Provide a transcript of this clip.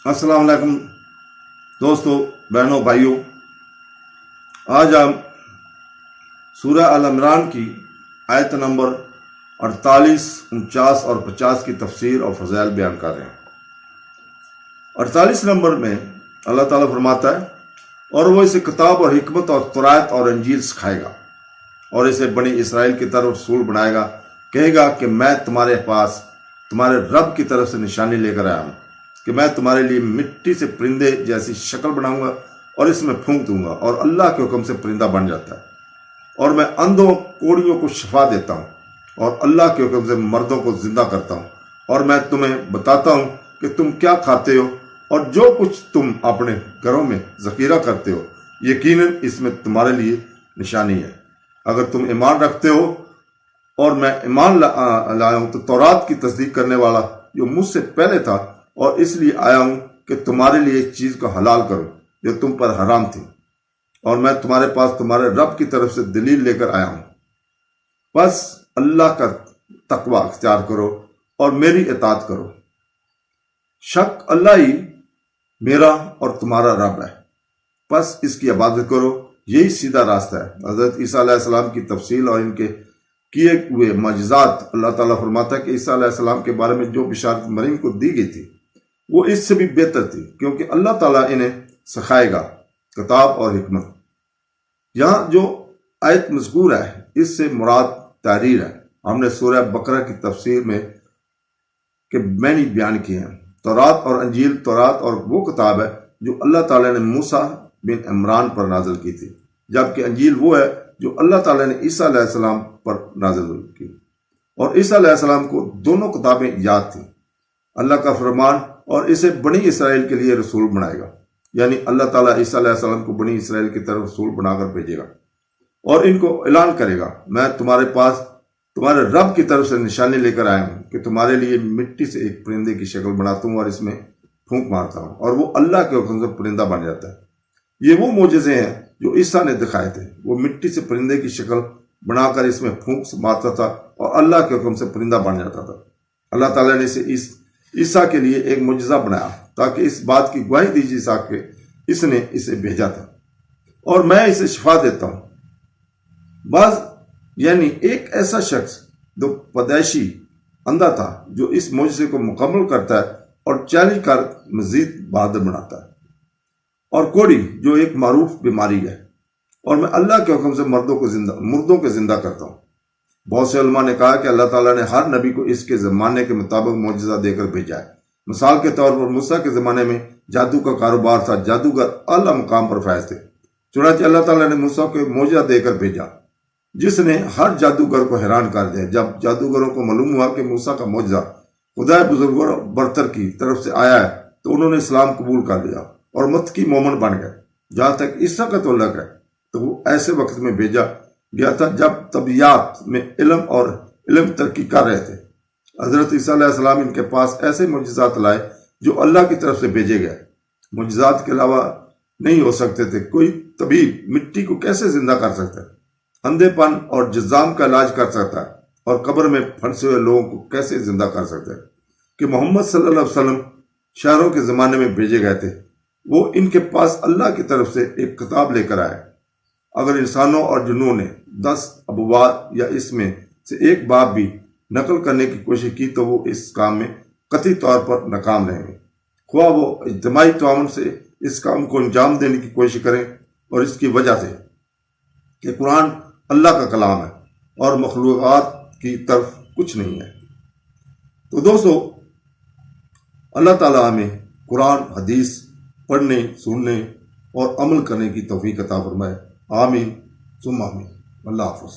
السلام علیکم دوستو، بہنوں، بھائیوں، آج ہم سورہ آل عمران کی آیت نمبر 48، 49 اور 50 کی تفسیر اور فضائل بیان کر رہے ہیں۔ 48 نمبر میں اللہ تعالیٰ فرماتا ہے، اور وہ اسے کتاب اور حکمت اور تورات اور انجیل سکھائے گا اور اسے بنی اسرائیل کی طرف رسول بنائے گا، کہے گا کہ میں تمہارے پاس تمہارے رب کی طرف سے نشانی لے کر آیا ہوں کہ میں تمہارے لیے مٹی سے پرندے جیسی شکل بناؤں گا اور اس میں پھونک دوں گا، اور اللہ کے حکم سے پرندہ بن جاتا ہے، اور میں اندھوں کوڑیوں کو شفا دیتا ہوں، اور اللہ کے حکم سے مردوں کو زندہ کرتا ہوں، اور میں تمہیں بتاتا ہوں کہ تم کیا کھاتے ہو اور جو کچھ تم اپنے گھروں میں ذخیرہ کرتے ہو، یقیناً اس میں تمہارے لیے نشانی ہے۔ اگر تم ایمان رکھتے ہو اور میں ایمان لایا ہوں تو تورات کی تصدیق کرنے والا جو مجھ سے پہلے تھا، اور اس لیے آیا ہوں کہ تمہارے لیے ایک چیز کو حلال کروں جو تم پر حرام تھی، اور میں تمہارے پاس تمہارے رب کی طرف سے دلیل لے کر آیا ہوں۔ بس اللہ کا تقوی اختیار کرو اور میری اطاعت کرو، شک اللہ ہی میرا اور تمہارا رب ہے، بس اس کی عبادت کرو، یہی سیدھا راستہ ہے۔ حضرت عیسیٰ علیہ السلام کی تفصیل اور ان کے کیے ہوئے معجزات، اللہ تعالیٰ فرماتا ہے کہ عیسیٰ علیہ السلام کے بارے میں جو بشارت مریم کو دی گئی تھی وہ اس سے بھی بہتر تھی، کیونکہ اللہ تعالیٰ انہیں سکھائے گا کتاب اور حکمت۔ یہاں جو آیت مذکور ہے اس سے مراد تحریر ہے۔ ہم نے سورہ بقرہ کی تفسیر میں کہ میں نے بیان کیے ہیں، تورات اور انجیل، تورات اور وہ کتاب ہے جو اللہ تعالیٰ نے موسیٰ بن عمران پر نازل کی تھی، جبکہ انجیل وہ ہے جو اللہ تعالیٰ نے عیسیٰ علیہ السلام پر نازل کی، اور عیسیٰ علیہ السلام کو دونوں کتابیں یاد تھیں۔ اللہ کا فرمان، اور اسے بنی اسرائیل کے لیے رسول بنائے گا، یعنی اللہ تعالیٰ عیسیٰ علیہ السلام کو بنی اسرائیل کی طرف رسول بنا کر بھیجے گا، اور ان کو اعلان کرے گا، میں تمہارے پاس تمہارے رب کی طرف سے نشانی لے کر آیا ہوں کہ تمہارے لیے مٹی سے ایک پرندے کی شکل بناتا ہوں اور اس میں پھونک مارتا ہوں، اور وہ اللہ کے حکم سے پرندہ بن جاتا ہے۔ یہ وہ معجزے ہیں جو عیسیٰ نے دکھائے تھے، وہ مٹی سے پرندے کی شکل بنا کر اس میں پھونک مارتا تھا اور اللہ کے حکم سے پرندہ بن جاتا تھا۔ اللہ تعالیٰ نے اسے عیسیٰ کے لیے ایک معجزہ بنایا تاکہ اس بات کی گواہی دی جا سکے کہ اس نے اسے بھیجا تھا، اور میں اسے شفا دیتا ہوں۔ بعض یعنی ایک ایسا شخص جو پیدائشی اندھا تھا جو اس معجزے کو مکمل کرتا ہے اور چیلنج کر مزید بہادر بناتا ہے، اور کوڑی جو ایک معروف بیماری ہے، اور میں اللہ کے حکم سے مردوں کو زندہ کرتا ہوں۔ بہت سے علماء نے کہا کہ اللہ تعالیٰ نے ہر نبی کو اس کے زمانے کے مطابق معجزہ دے کر بھیجا ہے۔ مثال کے طور پر موسیٰ کے زمانے میں جادو کا کاروبار تھا، جادوگر اعلیٰ مقام پر فائز تھے، چنانچہ اللہ تعالیٰ نے موسیٰ کو معجزہ دے کر بھیجا جس نے ہر جادوگر کو حیران کر دیا۔ جب جادوگروں کو معلوم ہوا کہ موسیٰ کا معجزہ خدائے بزرگ برتر کی طرف سے آیا ہے تو انہوں نے اسلام قبول کر لیا اور متقی مومن بن گئے۔ جہاں تک عیسیٰ کا تعلق ہے تو وہ ایسے وقت میں بھیجا گیا تھا جب طبیعیات میں علم ترقی کر رہے تھے۔ حضرت عیسیٰ علیہ السلام ان کے پاس ایسے معجزات لائے جو اللہ کی طرف سے بھیجے گئے، معجزات کے علاوہ نہیں ہو سکتے تھے۔ کوئی طبیب مٹی کو کیسے زندہ کر سکتا ہے، اندھے پن اور جذام کا علاج کر سکتا ہے، اور قبر میں پھنسے ہوئے لوگوں کو کیسے زندہ کر سکتا ہے؟ کہ محمد صلی اللہ علیہ وسلم شہروں کے زمانے میں بھیجے گئے تھے، وہ ان کے پاس اللہ کی طرف سے ایک کتاب لے کر آئے۔ اگر انسانوں اور جنوں نے 10 ابواب یا اس میں سے ایک باب بھی نقل کرنے کی کوشش کی تو وہ اس کام میں قطعی طور پر ناکام رہیں گے، خواہ وہ اجتماعی تعاون سے اس کام کو انجام دینے کی کوشش کریں، اور اس کی وجہ سے کہ قرآن اللہ کا کلام ہے اور مخلوقات کی طرف کچھ نہیں ہے۔ تو دوستو، اللہ تعالیٰ ہمیں قرآن حدیث پڑھنے، سننے اور عمل کرنے کی توفیق عطا فرمائے۔ آمین ثم آمین۔ اللہ حافظ۔